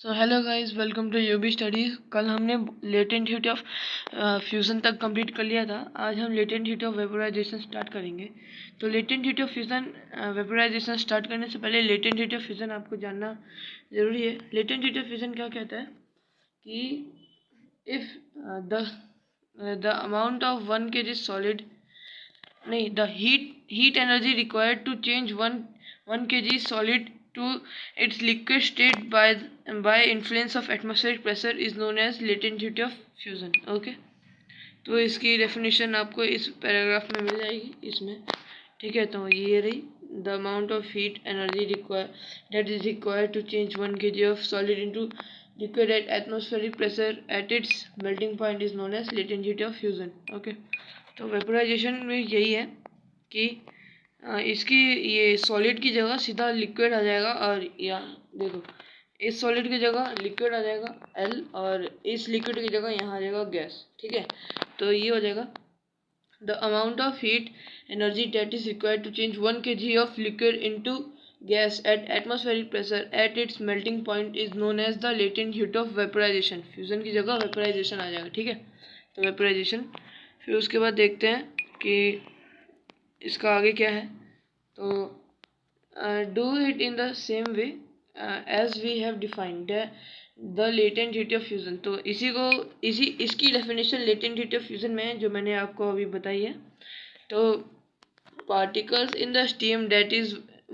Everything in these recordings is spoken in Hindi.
So hello guys, welcome to UB Studies. कल हमने लेटेंट हीट ऑफ फ्यूज़न तक कंप्लीट कर लिया था। आज हम latent heat of vaporisation start करेंगे। तो latent heat of fusion vaporisation start करने से पहले लेटेंट हीट ऑफ फ्यूज़न आपको जानना ज़रूरी है। लेटेंट हीट ऑफ फ्यूज़न क्या कहता है कि if the amount of 1 kg solid नहीं the heat energy required to change 1 kg solid to its liquid state by influence of atmospheric pressure is known as latent heat of fusion. Okay, तो इसकी डेफिनेशन आपको इस पैराग्राफ में मिल जाएगी इसमें। ठीक है, तो ये रही the amount of heat energy that is required to change 1 kg of solid into liquid at atmospheric pressure at its melting point is known as latent heat of fusion. Okay, तो वेपोराइजेशन में यही है कि इसकी ये सॉलिड की जगह सीधा लिक्विड आ जाएगा, और या देखो इस सॉलिड की जगह लिक्विड आ जाएगा एल, और इस लिक्विड की जगह यहाँ आ जाएगा गैस। ठीक है, तो ये हो जाएगा the amount of heat energy that is required to change 1 kg of liquid into gas at atmospheric pressure at its melting point is known as the latent heat of vaporisation. Fusion की जगह वेपोराइजेशन आ जाएगा। ठीक है, तो वेपोराइजेशन। फिर उसके बाद देखते हैं कि इसका आगे क्या है। तो do it in the same way as we have defined the latent heat of fusion. तो इसकी definition latent heat of fusion में है, जो मैंने आपको अभी बताई है। तो particles in the steam that is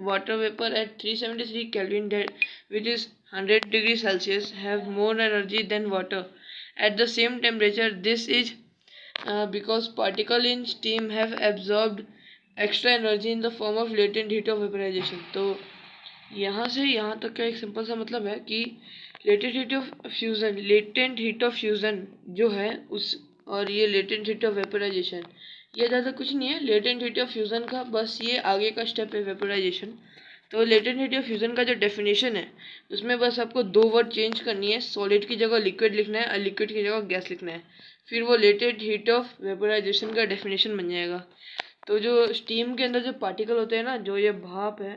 water vapor at 373 Kelvin that which is 100 degrees Celsius have more energy than water at the same temperature. This is because particles in steam have absorbed extra energy in the form of latent heat of vaporization. तो यहाँ से यहाँ तक का एक सिंपल सा मतलब है कि लेटेंट हीट ऑफ फ्यूज़न जो है उस, और ये लेटेंट हीट ऑफ वेपोराइजेशन, ये ज़्यादा कुछ नहीं है लेटेंट हीट ऑफ फ्यूज़न का, बस ये आगे का स्टेप है वेपोराइजेशन। तो लेटेंट हीट ऑफ फ्यूज़न का जो डेफिनेशन है उसमें बस आपको 2 वर्ड चेंज करनी है, सॉलिड की जगह लिक्विड लिखना है और लिक्विड की जगह गैस लिखना है, फिर वो लेटेंट हीट ऑफ वेपोराइजेशन का डेफिनेशन बन जाएगा। तो जो स्टीम के अंदर जो पार्टिकल होते हैं ना, जो ये भाप है,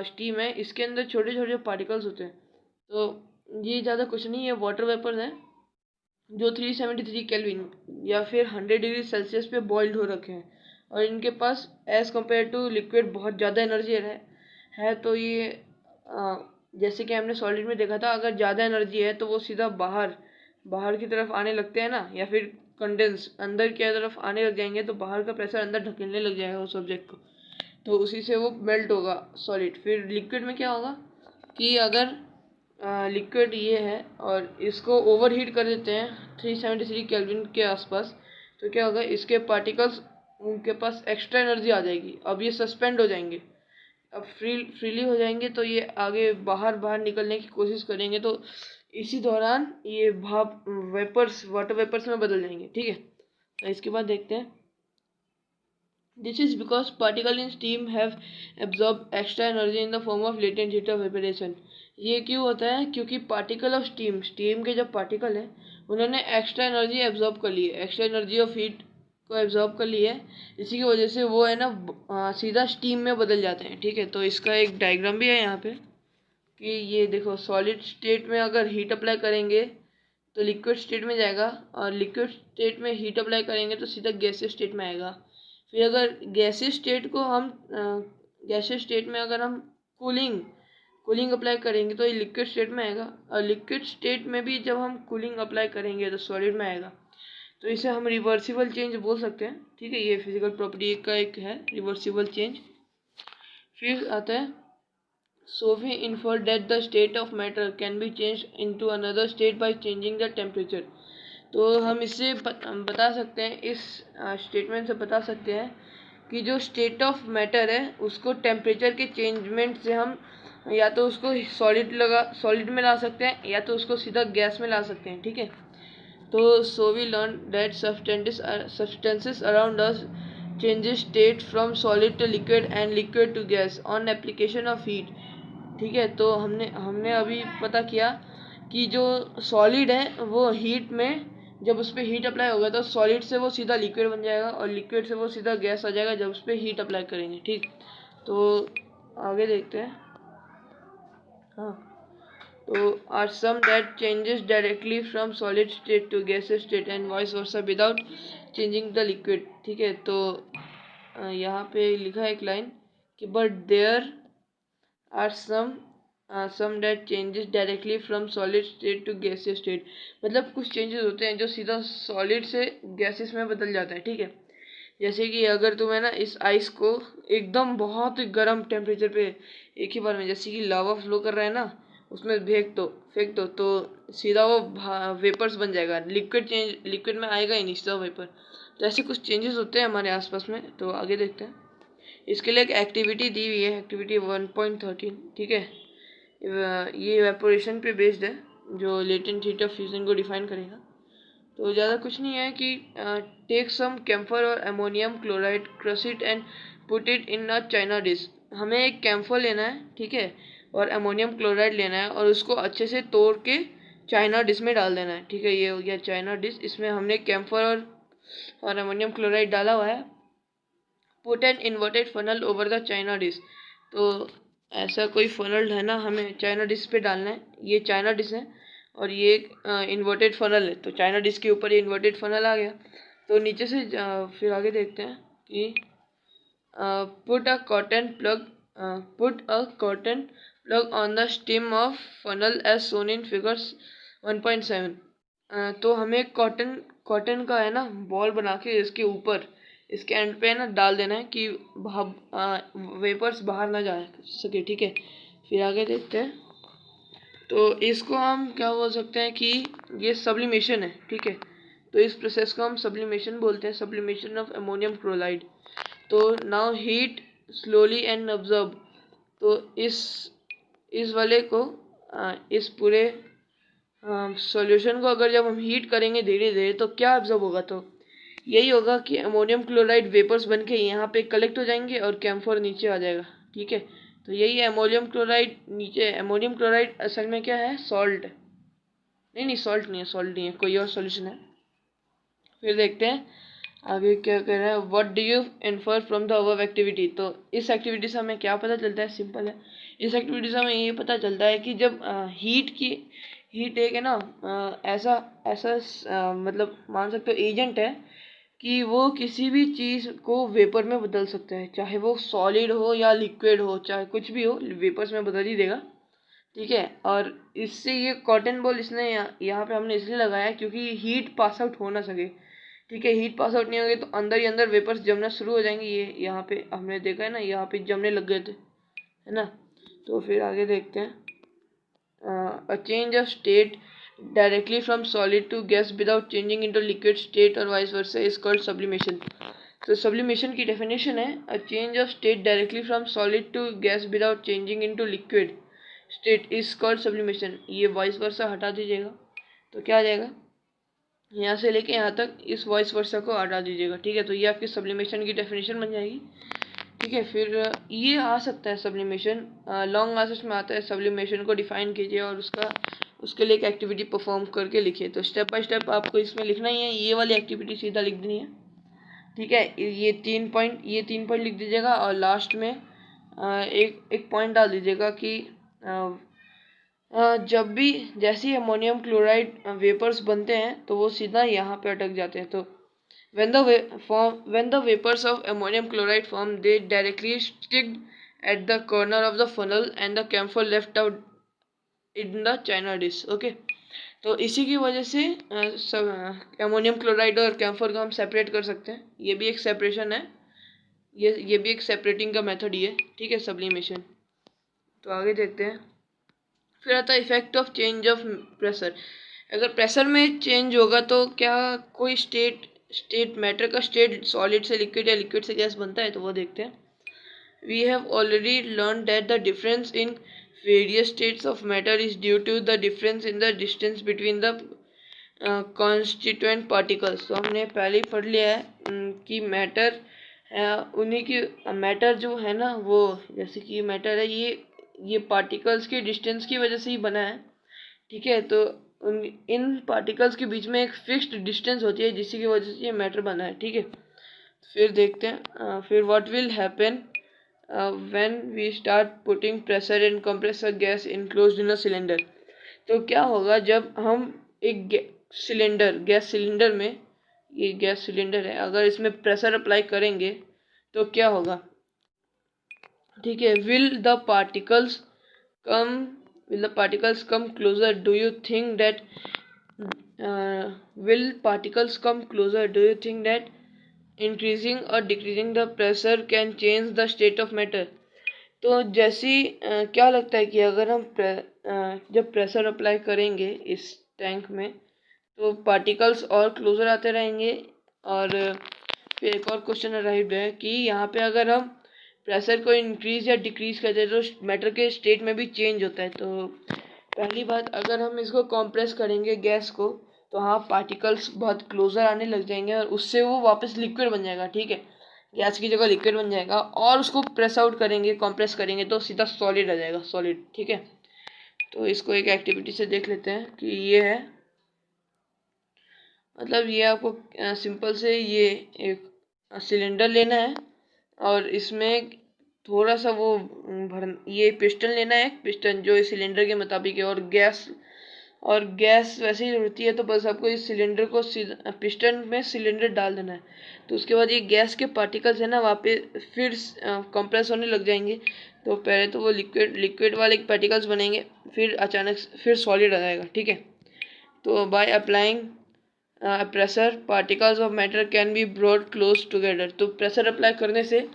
स्टीम है, इसके अंदर छोटे छोटे पार्टिकल्स होते हैं। तो ये ज़्यादा कुछ नहीं है, वाटर वेपर है जो 373 केल्विन या फिर 100 डिग्री सेल्सियस पे बॉइल्ड हो रखे हैं, और इनके पास एज़ कम्पेयर टू लिक्विड बहुत ज़्यादा एनर्जी है। तो ये जैसे कि हमने सॉलिड में देखा था, अगर ज़्यादा एनर्जी है तो वो सीधा बाहर की तरफ आने लगते हैं ना, या फिर कंडेंस अंदर की तरफ आने लग जाएंगे, तो बाहर का प्रेशर अंदर ढकेलने लग जाएगा उस ऑब्जेक्ट को, तो उसी से वो मेल्ट होगा सॉलिड। फिर लिक्विड में क्या होगा कि अगर लिक्विड ये है और इसको ओवरहीट कर देते हैं 373 केल्विन के आसपास, तो क्या होगा, इसके पार्टिकल्स उनके पास एक्स्ट्रा एनर्जी आ जाएगी। अब ये सस्पेंड हो जाएंगे, अब फ्रीली हो जाएंगे, तो ये आगे बाहर निकलने की कोशिश करेंगे, तो इसी दौरान ये भाप वाटर वेपर्स में बदल जाएंगे। ठीक है, तो इसके बाद देखते हैं This is because particles in steam have absorbed extra energy in the form of latent heat of evaporation. ये क्यों होता है? क्योंकि पार्टिकल ऑफ स्टीम के जब पार्टिकल हैं उन्होंने एक्स्ट्रा एनर्जी एब्जॉर्ब कर ली है, एक्स्ट्रा एनर्जी ऑफ हीट को एब्जॉर्ब कर ली है। इसी की वजह से वो है ना सीधा स्टीम में बदल जाते हैं। ठीक है, तो इसका एक डायग्राम भी है यहाँ पे कि ये देखो, सॉलिड स्टेट में अगर हीट अप्लाई करेंगे तो लिक्विड स्टेट में जाएगा, और लिक्विड स्टेट में हीट अप्लाई करेंगे तो सीधा गैसियस स्टेट में आएगा। फिर अगर गैसियस स्टेट में अगर हम कूलिंग अप्लाई करेंगे तो ये लिक्विड स्टेट में आएगा, और लिक्विड स्टेट में भी जब हम कूलिंग अप्लाई करेंगे तो सॉलिड में आएगा। तो इसे हम रिवर्सिबल चेंज बोल सकते हैं। ठीक है, ये फिजिकल प्रॉपर्टी का एक है रिवर्सिबल चेंज। फिर आता है So we infer that the state of matter can be changed into another state by changing the temperature. तो हम इससे बता सकते हैं, इस स्टेटमेंट से बता सकते हैं कि जो स्टेट ऑफ मैटर है उसको टेम्परेचर के चेंजमेंट से हम या तो उसको सॉलिड में ला सकते हैं, या तो उसको सीधा गैस में ला सकते हैं। ठीक है, तो so we learn that substances around us changes state from solid to liquid and liquid to gas on application of heat. ठीक है, तो हमने अभी पता किया कि जो सॉलिड है वो हीट में जब उस पर हीट अप्लाई होगा तो सॉलिड से वो सीधा लिक्विड बन जाएगा, और लिक्विड से वो सीधा गैस आ जाएगा जब उस पर हीट अप्लाई करेंगे। ठीक, तो आगे देखते हैं। हाँ, तो are some that changes directly from solid state to gaseous state and vice versa without changing the liquid. ठीक है, तो यहाँ पे लिखा है एक लाइन कि but there are some that changes directly from solid state to gaseous state. मतलब कुछ चेंजेस होते हैं जो सीधा सॉलिड से गैसेस में बदल जाता है। ठीक है, जैसे कि अगर तुम्हें ना इस आइस को एकदम बहुत गर्म टेम्परेचर पे एक ही बार में, जैसे कि लावा फ्लो कर रहा है ना, उसमें फेंक दो तो सीधा वो वेपर्स बन जाएगा, लिक्विड में आएगा ही नहीं, सीधा वेपर। तो ऐसे कुछ चेंजेस होते हैं हमारे आसपास में। तो आगे देखते हैं। इसके लिए एक एक्टिविटी दी हुई है, एक्टिविटी 1.13। ठीक है, ये इवेपोरेशन पे बेस्ड है, जो लेटेंट हीट ऑफ फ्यूजन को डिफाइन करेगा। तो ज़्यादा कुछ नहीं है कि टेक सम कैम्फर और ammonium chloride, crush it and put it in a China dish. हमें एक कैम्फर लेना है, ठीक है, और अमोनियम क्लोराइड लेना है और उसको अच्छे से तोड़ के चाइना डिश में डाल देना है। ठीक है, ये हो गया चाइना डिश। इसमें हमने कैम्फर और अमोनियम क्लोराइड डाला हुआ है। Put an inverted funnel over the China dish. तो ऐसा कोई फनल है ना, हमें चाइना डिश पे डालना है। ये चाइना डिश है और ये एक इन्वर्टेड फनल है, तो चाइना डिश के ऊपर ये इन्वर्टेड फनल आ गया। तो नीचे से फिर आगे देखते हैं कि put a cotton plug on the stem of funnel as shown in figures 1.7। तो हमें कॉटन का है ना बॉल बना के इसके ऊपर, इसके एंड पे ना डाल देना है कि वेपर्स बाहर ना जा सके। ठीक है, फिर आगे देखते हैं। तो इसको हम क्या बोल सकते हैं कि ये सब्लिमेशन है। ठीक है, तो इस प्रोसेस को हम सब्लिमेशन बोलते हैं, सब्लिमेशन ऑफ अमोनियम क्लोराइड। तो now heat slowly and observe. तो इस वाले को इस पूरे सॉल्यूशन को अगर जब हम हीट करेंगे धीरे धीरे तो क्या ऑब्जर्व होगा, तो यही होगा कि अमोनियम क्लोराइड वेपर्स बन के यहाँ पे कलेक्ट हो जाएंगे और कैम्फर नीचे आ जाएगा। ठीक है, तो यही है अमोनियम क्लोराइड नीचे। अमोनियम क्लोराइड असल में क्या है, सॉल्ट। नहीं, सॉल्ट नहीं है, कोई और सॉल्यूशन है। फिर देखते हैं आगे क्या कह रहा है। What do you infer from the above activity. तो इस एक्टिविटी से हमें क्या पता चलता है, सिंपल है। इस एक्टिविटी से हमें ये पता चलता है कि जब हीट एक है ना ऐसा ऐसा मतलब मान सकते हो एजेंट है कि वो किसी भी चीज़ को वेपर में बदल सकता है, चाहे वो सॉलिड हो या लिक्विड हो, चाहे कुछ भी हो, वेपर्स में बदल ही देगा। ठीक है, और इससे ये कॉटन बॉल इसने यहाँ पे हमने इसलिए लगाया क्योंकि हीट पास आउट हो ना सके। ठीक है, हीट पास आउट नहीं होगी तो अंदर ही अंदर वेपर्स जमना शुरू हो जाएंगे। ये यहाँ पे हमने देखा है ना, यहाँ पे जमने लग गए थे, है ना। तो फिर आगे देखते हैं। A change of state directly from solid to gas without changing into liquid state और vice versa is called sublimation. तो सब्लिमेशन की डेफिनेशन है a change of state directly from solid to gas without changing into liquid state is called sublimation. ये वाइस वर्सा हटा दीजिएगा तो क्या आ जाएगा, यहाँ से लेके यहाँ तक इस वॉइस वर्सा को हटा दीजिएगा। ठीक है, तो ये आपकी सब्लिमेशन की डेफिनेशन बन जाएगी। ठीक है, फिर ये आ सकता है सब्लिमेशन, लॉन्ग आंसर्स में आता है। सब्लिमेशन को डिफाइन कीजिए और उसके लिए एक एक्टिविटी परफॉर्म करके लिखिए। तो स्टेप बाय स्टेप आपको इसमें लिखना ही है। ये वाली एक्टिविटी सीधा लिख देनी है। ठीक है, ये 3 पॉइंट लिख दीजिएगा और लास्ट में एक पॉइंट डाल दीजिएगा कि जब भी जैसे ही अमोनियम क्लोराइड वेपर्स बनते हैं तो वो सीधा यहाँ पे अटक जाते हैं। तो when the vapors of ammonium chloride form, they directly stick at the corner of the funnel and the camphor left out in the china dish. Okay, तो इसी की वजह से अमोनियम क्लोराइड और कैम्फर को हम सेपरेट कर सकते हैं। ये भी एक सेपरेशन है, ये भी एक सेपरेटिंग का मेथड ही है। ठीक है, सब्लिमेशन। तो आगे देखते हैं। फिर आता है effect of change of pressure. अगर प्रेशर में चेंज होगा तो क्या कोई स्टेट मैटर का स्टेट सॉलिड से लिक्विड या लिक्विड से गैस बनता है, तो वो देखते हैं। We have already learn that the difference in various states of matter is due to the difference in the distance between the constituent particles. तो हमने पहले ही पढ़ लिया है कि मैटर उन्हीं की मैटर जो है ना, वो जैसे कि मैटर है ये पार्टिकल्स के डिस्टेंस की वजह से ही बना है। ठीक है, तो इन पार्टिकल्स के बीच में एक फिक्स्ड डिस्टेंस होती है जिसकी वजह से ये मैटर बना है। ठीक है, फिर देखते हैं। फिर what will happen when we start putting pressure in compressor gas enclosed in a cylinder. तो क्या होगा जब हम एक गैस सिलेंडर में, ये गैस सिलेंडर है, अगर इसमें प्रेशर अप्लाई करेंगे तो क्या होगा, ठीक है। Come will the particles come closer, do you think that will particles come closer, do you think that increasing or decreasing the pressure can change the state of matter? तो जैसी क्या लगता है कि अगर हम जब प्रेशर अप्लाई करेंगे इस टैंक में तो पार्टिकल्स और क्लोजर आते रहेंगे। और फिर एक और क्वेश्चन अराइव्ड है कि यहाँ पे अगर हम प्रेशर को इंक्रीज या डिक्रीज करते हैं तो मैटर के स्टेट में भी चेंज होता है। तो पहली बात, अगर हम इसको कंप्रेस करेंगे गैस को तो हाँ पार्टिकल्स बहुत क्लोजर आने लग जाएंगे और उससे वो वापस लिक्विड बन जाएगा, ठीक है। गैस की जगह लिक्विड बन जाएगा और उसको प्रेस आउट करेंगे, कंप्रेस करेंगे तो सीधा सॉलिड आ जाएगा, सॉलिड, ठीक है। तो इसको एक एक्टिविटी से देख लेते हैं कि ये है, मतलब ये आपको सिंपल से ये एक सिलेंडर लेना है और इसमें थोड़ा सा वो ये पिस्टन लेना है, पिस्टन जो इस सिलेंडर के मुताबिक है, और गैस वैसे ही होती है तो बस आपको इस सिलेंडर को पिस्टन में सिलेंडर डाल देना है। तो उसके बाद ये गैस के पार्टिकल्स है ना वहाँ पे फिर कंप्रेस होने लग जाएंगे। तो पहले तो वो लिक्विड वाले पार्टिकल्स बनेंगे, फिर अचानक फिर सॉलिड आ जाएगा, ठीक है। तो by applying pressure particles of matter can be brought close together. तो प्रेशर अप्लाई करने से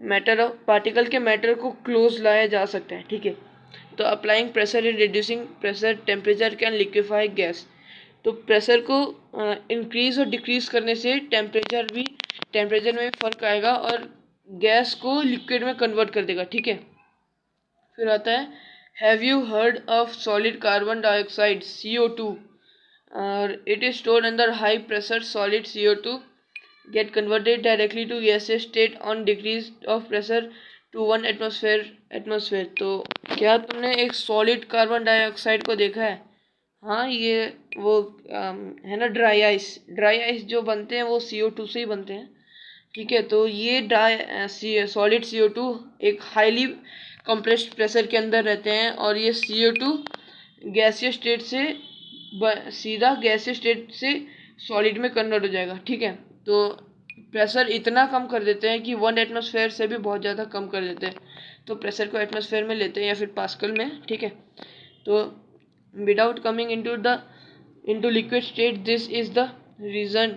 पार्टिकल के मैटर को क्लोज लाया जा सकता है, ठीक है। तो applying pressure in reducing pressure temperature can liquefy gas. तो प्रेशर को इंक्रीज और डिक्रीज करने से टेम्परेचर में भी फर्क आएगा और गैस को लिक्विड में कन्वर्ट कर देगा, ठीक है। फिर आता है, have you heard of solid carbon dioxide CO2 और it is stored under high pressure solid CO2 get converted directly to gaseous state on decrease of pressure to 1 atmosphere। तो क्या तुमने एक सॉलिड कार्बन डाइऑक्साइड को देखा है? हाँ, ये वो है ना ड्राई आइस जो बनते हैं वो CO2 से ही बनते हैं, ठीक है। तो ये सॉलिड CO2 एक हाईली कंप्रेस्ड प्रेशर के अंदर रहते हैं और ये CO2 गैसियस स्टेट से सीधा गैसियस स्टेट से सॉलिड में कन्वर्ट हो जाएगा, ठीक है। तो प्रेशर इतना कम कर देते हैं कि 1 एटमॉस्फेयर से भी बहुत ज़्यादा कम कर देते हैं। तो प्रेशर को एटमॉस्फेयर में लेते हैं या फिर पास्कल में, ठीक है। तो without coming into liquid state, this is the reason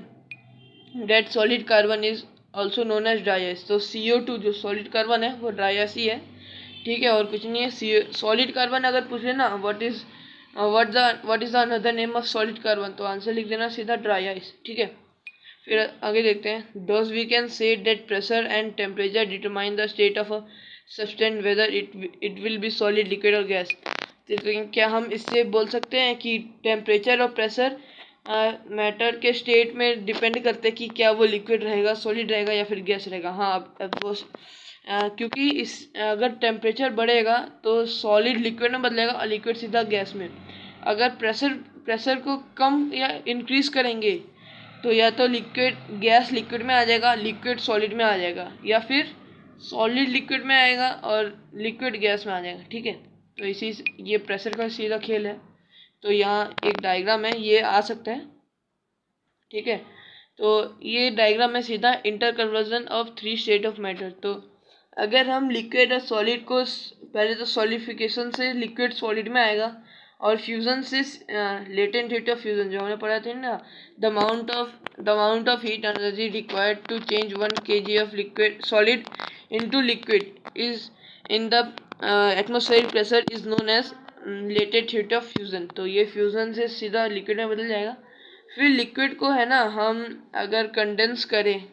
that solid carbon is also known as dry ice. तो CO2 जो सॉलिड कार्बन है वो ड्राई आइस ही है, ठीक है, और कुछ नहीं है। सॉलिड कार्बन अगर पूछ लेना what is the another name of solid carbon, तो आंसर लिख देना सीधा ड्राई आइस, ठीक है। फिर आगे देखते हैं, does we can say that pressure and temperature determine the state of a substance whether it will be solid, liquid और गैस। तो क्या हम इससे बोल सकते हैं कि टेम्परेचर और प्रेशर मैटर के स्टेट में डिपेंड करते हैं कि क्या वो लिक्विड रहेगा, सॉलिड रहेगा या फिर गैस रहेगा? हाँ, अब वो क्योंकि अगर टेम्परेचर बढ़ेगा तो सॉलिड लिक्विड में बदलेगा और लिक्विड सीधा गैस में। अगर प्रेशर को कम या इंक्रीज करेंगे तो या तो गैस लिक्विड में आ जाएगा, लिक्विड सॉलिड में आ जाएगा, या फिर सॉलिड लिक्विड में आएगा और लिक्विड गैस में आ जाएगा, ठीक है। तो ये प्रेशर का सीधा खेल है। तो यहाँ एक डायग्राम है, ये आ सकता है, ठीक है। तो ये डायग्राम है सीधा interconversion of 3 state of matter. तो अगर हम लिक्विड और सॉलिड को पहले तो सॉलिडिफिकेशन से लिक्विड सॉलिड में आएगा और फ्यूजन से लेटेंट हीट ऑफ फ्यूजन जो हमने पढ़ा था ना, the amount of heat energy required to change 1 kg of liquid solid into liquid is in the atmospheric pressure is known as latent heat of fusion. तो ये फ्यूजन से सीधा लिक्विड में बदल जाएगा। फिर लिक्विड को है ना हम अगर कंडेंस करें,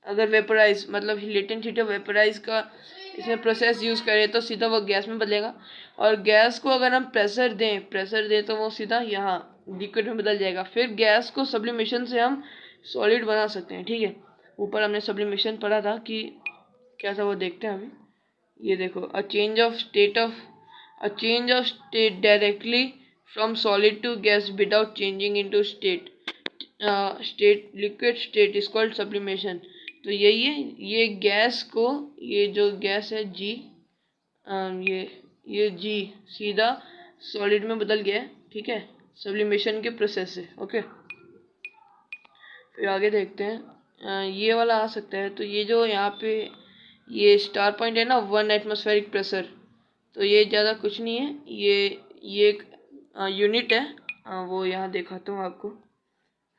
अगर वेपराइज मतलब लेटेंट हीट ऑफ वेपराइज का इसमें प्रोसेस यूज़ करें तो सीधा वो गैस में बदलेगा। और गैस को अगर हम प्रेशर दें तो वो सीधा यहाँ लिक्विड में बदल जाएगा। फिर गैस को सब्लिमेशन से हम सॉलिड बना सकते हैं, ठीक है। ऊपर हमने सब्लिमेशन पढ़ा था कि क्या था वो देखते हैं अभी। ये देखो, a change of state directly from solid to gas without changing into liquid state is called sublimation. तो यही है, ये गैस को, ये जो गैस है G, ये G सीधा सॉलिड में बदल गया है, ठीक है, सब्लिमेशन के प्रोसेस से। ओके, फिर आगे देखते हैं। ये वाला आ सकता है, तो ये जो यहाँ पे ये स्टार पॉइंट है ना, 1 एटमॉस्फेरिक प्रेशर, तो ये ज़्यादा कुछ नहीं है, ये एक यूनिट है। वो यहाँ दिखाता हूँ आपको।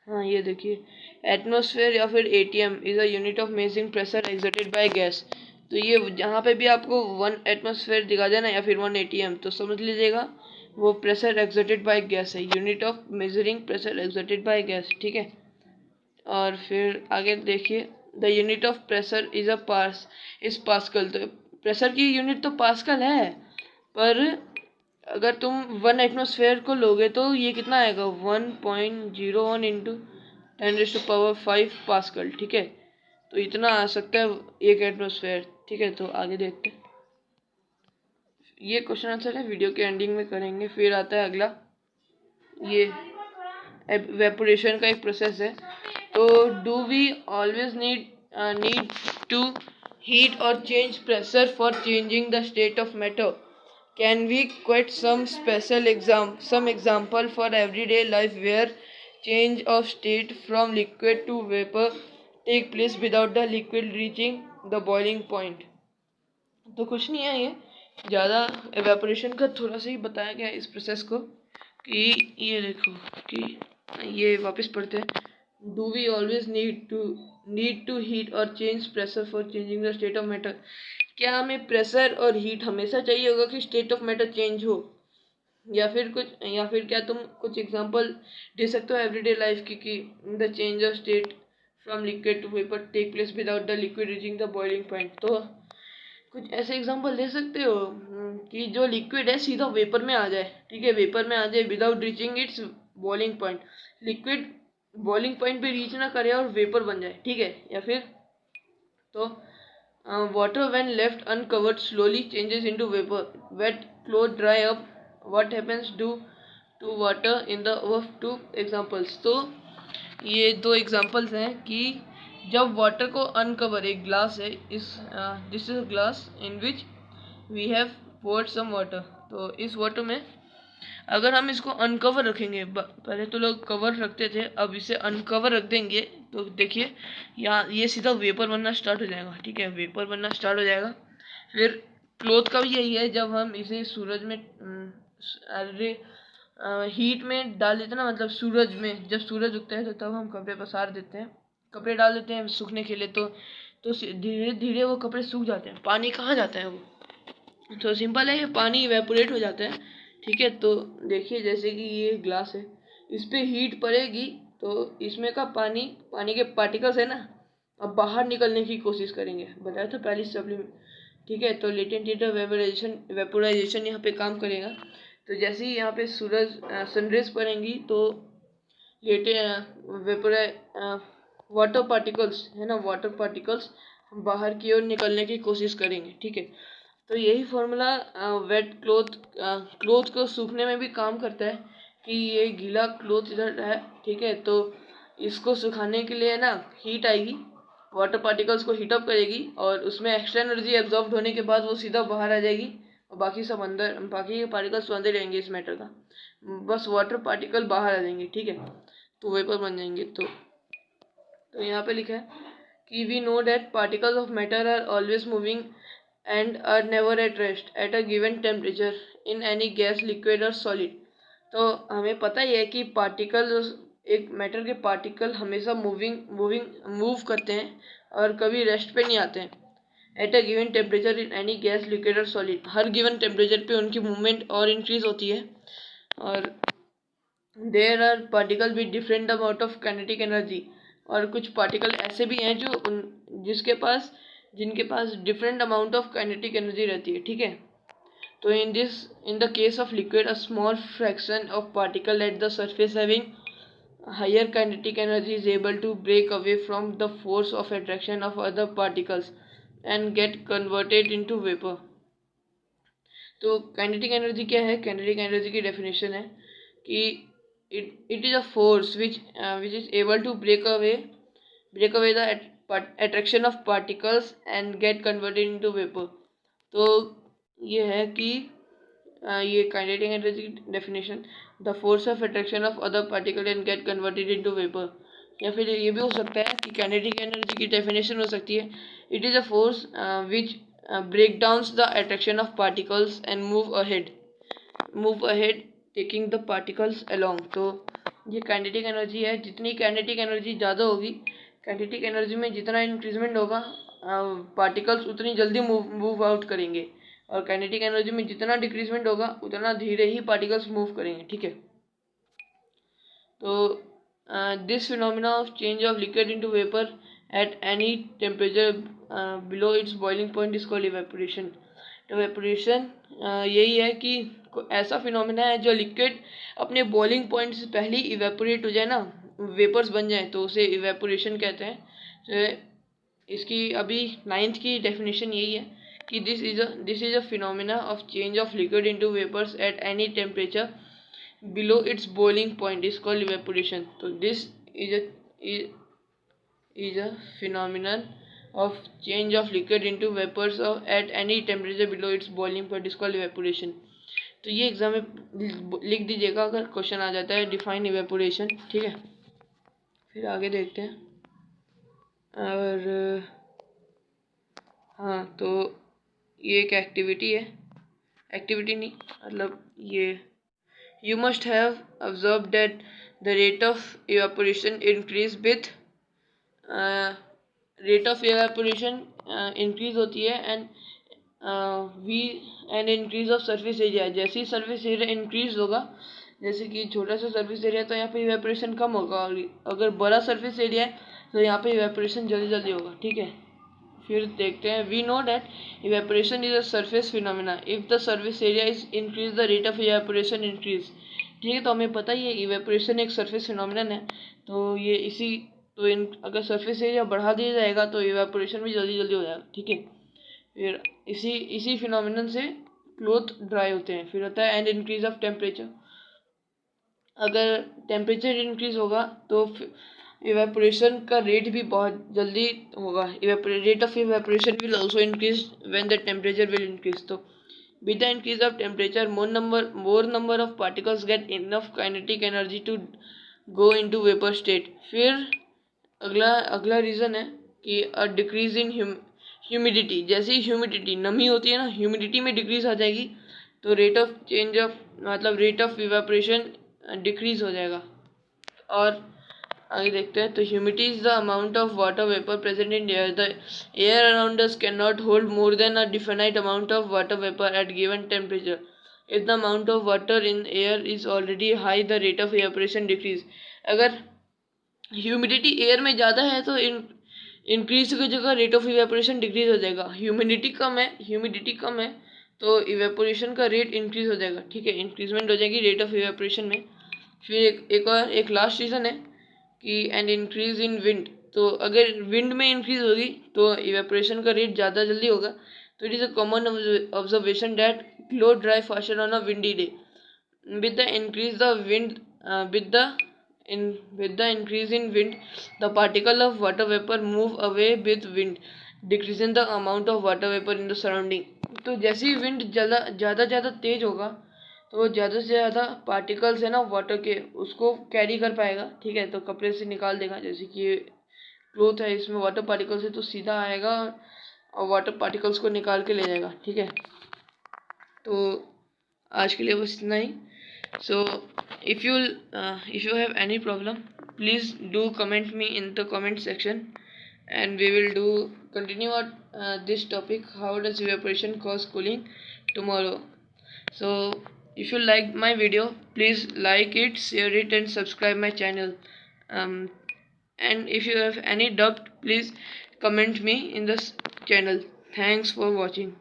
हाँ, ये देखिए, एटमॉस्फेयर या फिर ATM is a unit of measuring pressure exerted by gas. तो ये जहाँ पे भी आपको 1 एटमॉस्फेयर दिखा देना या फिर 1 एटीएम, तो समझ लीजिएगा वो प्रेशर एक्सर्टेड बाय गैस है, unit of measuring pressure exerted by gas, ठीक है। और फिर आगे देखिए, the unit of pressure is a pascal. तो प्रेशर की यूनिट तो पास्कल है, पर अगर तुम 1 एटमॉस्फेयर को लोगे तो ये कितना आएगा, 1.01 इंटू 10⁵ पास्कल, ठीक है। तो इतना आ सकता है 1 एटमॉस्फेयर, ठीक है। तो आगे देखते हैं, ये क्वेश्चन आंसर है, वीडियो के एंडिंग में करेंगे। फिर आता है अगला, ये एवेपोरेशन का एक प्रोसेस है। तो do we always need to heat और change pressure for changing the state of matter? Can we quote some example for everyday life where change of state from liquid to vapor take place without the liquid reaching the boiling point? तो कुछ नहीं है, ये ज़्यादा एवेपोरेशन का थोड़ा सा ही बताया गया है इस प्रोसेस को, कि ये देखो कि ये वापस पढ़ते हैं। Do we always need to heat और change pressure for changing the state of matter? क्या हमें प्रेशर और हीट हमेशा चाहिए होगा कि स्टेट ऑफ मैटर चेंज हो, या फिर क्या तुम कुछ एग्जांपल दे सकते हो एवरीडे लाइफ की, कि the change of state from liquid to vapour take place without the liquid reaching the boiling point? तो कुछ ऐसे एग्जांपल दे सकते हो कि जो लिक्विड है सीधा वेपर में आ जाए, ठीक है, वेपर में आ जाए without reaching it's boiling point, liquid boiling point पे रीच ना करे और वेपर बन जाए, ठीक है। या फिर तो water when left uncovered slowly changes into vapor. Wet clothes dry up. What happens to water in the above two examples? तो ये दो एग्जांपल्स हैं कि जब वाटर को अनकवर, एक ग्लास है, this is glass in which we have poured some water. तो इस वाटर में अगर हम इसको अनकवर रखेंगे, पहले तो लोग कवर रखते थे, अब इसे अनकवर रख देंगे, तो देखिए यहाँ ये सीधा वेपर बनना स्टार्ट हो जाएगा, ठीक है, वेपर बनना स्टार्ट हो जाएगा। फिर क्लोथ का भी यही है, जब हम इसे सूरज में हीट में डाल देते हैं ना, मतलब सूरज में जब सूरज उगता है तो तब हम कपड़े पसार देते हैं, कपड़े डाल देते हैं सूखने के लिए, तो धीरे धीरे वो कपड़े सूख जाते हैं। पानी कहाँ जाता है वो, तो सिंपल है, ये पानी इवेपोरेट हो जाता है, ठीक है। तो देखिए जैसे कि ये ग्लास है, इस पर हीट पड़ेगी तो इसमें का पानी के पार्टिकल्स है ना, अब बाहर निकलने की कोशिश करेंगे, बताया था पहली सप्ली में, ठीक है। तो लेटेंट हीट ऑफ वेपोराइजेशन यहाँ पे काम करेगा। तो जैसे ही यहाँ पे सनरेज पड़ेंगी तो वाटर पार्टिकल्स है ना, वाटर पार्टिकल्स बाहर की ओर निकलने की कोशिश करेंगे, ठीक है। तो यही फॉर्मूला वेट क्लोथ को सूखने में भी काम करता है, कि ये गीला क्लोथ इधर है, ठीक है, तो इसको सुखाने के लिए ना हीट आएगी, वाटर पार्टिकल्स को हीट अप करेगी और उसमें एक्स्ट्रा एनर्जी एब्जॉर्ब होने के बाद वो सीधा बाहर आ जाएगी, और बाकी के पार्टिकल्स तो अंदर रहेंगे इस मैटर का, बस वाटर पार्टिकल बाहर आ जाएंगे, ठीक है, तो वेपर बन जाएंगे। तो यहाँ पे लिखा है कि we know that particles of matter are always moving and are never at rest at a given temperature in any gas, liquid or solid। तो हमें पता ही है कि पार्टिकल, एक मैटर के पार्टिकल हमेशा मूव करते हैं और कभी रेस्ट पे नहीं आते हैं। At a given temperature in any gas, liquid और सॉलिड, हर गिवन टेम्परेचर पे उनकी मूवमेंट और इंक्रीज होती है। और there are particle with different amount of kinetic energy, और कुछ पार्टिकल ऐसे भी हैं जो जिनके पास different amount of kinetic energy रहती है, ठीक है। तो in the case of liquid, a small fraction of particle at the surface having higher kinetic energy is able to break away from the force of attraction of other particles and get converted into vapour. तो काइनेटिक एनर्जी क्या है? काइनेटिक एनर्जी की डेफिनेशन है कि it is a force which is able to break away the attraction of particles and get converted into vapor। तो ये है कि ये काइनेटिक एनर्जी की definition, the force of attraction of other particle and get converted into vapour. या फिर ये भी हो सकता है कि काइनेटिक एनर्जी की डेफिनेशन हो सकती है, it is a force which break downs the attraction of particles and move ahead taking the particles along. तो ये काइनेटिक एनर्जी है, जितनी काइनेटिक एनर्जी ज़्यादा होगी, काइनेटिक एनर्जी में जितना इंक्रीजमेंट होगा, पार्टिकल्स उतनी जल्दी मूव आउट करेंगे, और काइनेटिक एनर्जी में जितना डिक्रीजमेंट होगा उतना धीरे ही पार्टिकल्स मूव करेंगे। ठीक है, तो this phenomena of change of liquid into vapour eight any temperature below its boiling point is called evaporation. Evaporation यही है कि ऐसा फिनोमिना है जो लिक्विड अपने बॉइलिंग पॉइंट से पहले ही इवेपोरेट हो जाए ना, वेपर्स बन जाए, तो उसे इवेपोरेशन कहते हैं। तो इसकी अभी 9th की डेफिनेशन यही है कि this is a phenomena of change of liquid into vapours at any temperature below its boiling point is called evaporation. तो this is a phenomenon of change of liquid into vapors at any temperature below its boiling point is called evaporation। तो ये एग्जाम में लिख दीजिएगा अगर क्वेश्चन आ जाता है, डिफाइन इवेपोरेशन। ठीक है, फिर आगे देखते हैं। और हाँ, तो ये एक एक्टिविटी है, एक्टिविटी नहीं मतलब ये, you must have observe that the rate of evaporation increase with, rate of evaporation increase होती है and we and increase of surface area. जैसे ही सरफेस एरिया इंक्रीज होगा, जैसे कि छोटा सा सरफेस एरिया तो यहाँ पे इवेपोरेशन कम होगा, और अगर बड़ा सरफेस एरिया है तो यहाँ पे इवेपोरेशन जल्दी जल्दी होगा। ठीक है, फिर देखते हैं। We know that evaporation is a surface phenomena, if the surface area is increase the rate of evaporation increase. ठीक है, तो हमें पता ही है इवेपोरेशन एक सरफेस फिनोमिनन है, तो ये इसी तो अगर सरफेस एरिया बढ़ा दिया जाएगा तो इवेपोरेशन भी जल्दी जल्दी हो जाएगा। ठीक है, फिर इसी फिनोमिनन से क्लोथ ड्राई होते हैं। फिर होता है एंड इंक्रीज ऑफ टेम्परेचर, अगर टेम्परेचर इंक्रीज होगा तो इवेपोरेशन का रेट भी बहुत जल्दी होगा। Rate of evaporation will also increase when the temperature will increase. तो with the increase of temperature more number of particles get enough kinetic energy to go into vapour state. फिर अगला रीज़न है कि अ डिक्रीज इन ह्यूमिडिटी, जैसे ही ह्यूमिडिटी नमी होती है ना, ह्यूमिडिटी में डिक्रीज आ जाएगी तो रेट ऑफ चेंज ऑफ मतलब रेट ऑफ इवेपोरेशन डिक्रीज हो जाएगा। और आगे देखते हैं, तो humidity is the amount of water vapour present in air. The air around us can not hold more than a definite amount of water vapour eight given temperature. If the amount of water in air is already high the rate of evaporation decrease. अगर ह्यूमिडिटी एयर में ज़्यादा है तो इंक्रीज की जगह रेट ऑफ इवेपोरेशन डिक्रीज हो जाएगा। ह्यूमिडिटी कम है तो इवेपोरेशन का रेट इंक्रीज हो जाएगा। ठीक है, इंक्रीजमेंट हो जाएगी रेट ऑफ इवेपोरेशन में। फिर एक लास्ट रीज़न है कि एंड इंक्रीज इन विंड। तो अगर विंड में इंक्रीज होगी तो इवेपोरेशन का रेट ज़्यादा जल्दी होगा। तो it is a common observation that cloth dry faster on a windy day. With the increase the wind with the increase in wind, the particle of water vapor move away with wind, decreasing the amount of water vapor in the surrounding। तो जैसे ही विंड ज़्यादा तेज होगा तो वो ज़्यादा से ज़्यादा पार्टिकल्स है ना वाटर के, उसको कैरी कर पाएगा। ठीक है, तो कपड़े से निकाल देगा, जैसे कि ये क्लोथ है इसमें वाटर पार्टिकल्स है तो सीधा आएगा और वाटर पार्टिकल्स को निकाल के ले जाएगा। ठीक है, तो आज के लिए बस इतना ही। So if you have any problem, please do comment me in the comment section and we will continue this topic, how does evaporation cause cooling, tomorrow. So if you like my video, please like it, share it and subscribe my channel. And if you have any doubt, please comment me in this channel. Thanks for watching.